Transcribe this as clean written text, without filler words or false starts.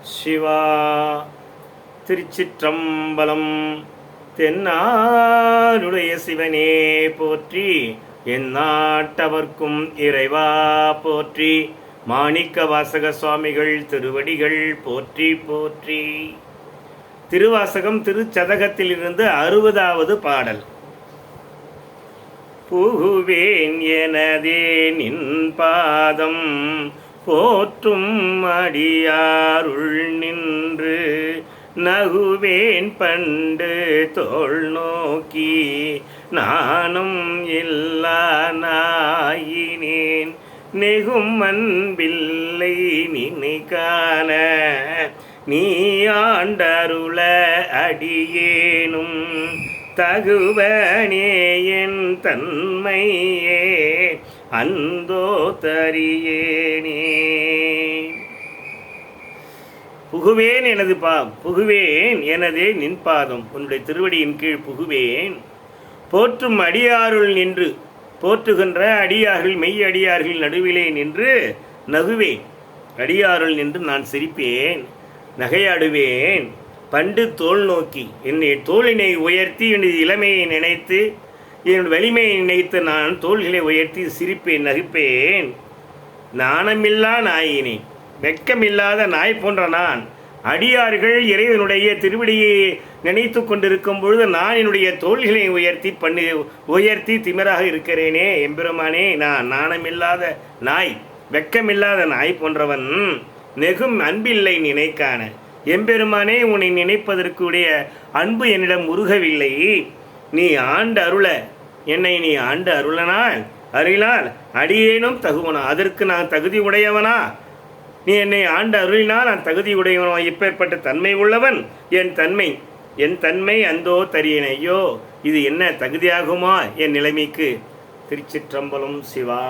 சிவா. திருச்சிற்றம்பலம். தென்னாடுடைய சிவனே போற்றி, எந்நாட்டவர்க்கும் இறைவா போற்றி. மாணிக்க வாசக சுவாமிகள் திருவடிகள் போற்றி போற்றி. திருவாசகம் திருச்சதகத்திலிருந்து 60வது பாடல். புகுவேன் எனதே நின் பாதம் போற்றும் அடியாருள் நின்று, நகுவேன் பண்டு தோள் நோக்கி நானும் இல்லா நாயினேன். நெகும் அன்பில்லை நினை காண நீ ஆண்டருள அடியேனும் தகுவனே என் தன்மையே அந்தோ தரியேனே. புகுவேன் புகுவேன் எனதே நின்பாதம், உன்னுடைய திருவடியின் கீழ் புகுவேன். போற்றும் அடியாருள் நின்று, போற்றுகின்ற அடியார்கள் மெய் அடியார்கள் நடுவிலே நின்று நகுவேன். அடியாருள் நின்று நான் சிரிப்பேன், நகையாடுவேன். பண்டு தோள் நோக்கி, என்னை தோளினை உயர்த்தி எனது இளமையை நினைத்து என் வலிமையை நினைத்து நான் தோள்களை உயர்த்தி சிரிப்பேன், நகைப்பேன். நாணமில்லா நாயினே, வெட்கமில்லாத நாய் போன்ற நான் அடியார்கள் இறைவனுடைய திருவடியை நினைத்து கொண்டிருக்கும் பொழுது நான் என்னுடைய தோள்களை உயர்த்தி திமிராக இருக்கிறேனே. எம்பெருமானே, நான் நாணமில்லாத நாய், வெட்கமில்லாத நாய் போன்றவன். நெகும் அன்பில்லை நினைக்கான, எம்பெருமானே, உன்னை நினைப்பதற்குடைய அன்பு என்னிடம் உருகவில்லை. நீ ஆண்டு அருள, என்னை நீ ஆண்டு அருளினால் அடியேனும் தகுவனா, அதற்கு நான் தகுதி உடையவனா? நீ என்னை ஆண்டு அருளினால் நான் தகுதி உடையவனா? இப்பேற்பட்ட தன்மை உள்ளவன் என் தன்மை அந்தோ தரியனையோ, இது என்ன தகுதியாகுமா என் நிலைமைக்கு? திருச்சிற்றம்பலம். சிவா.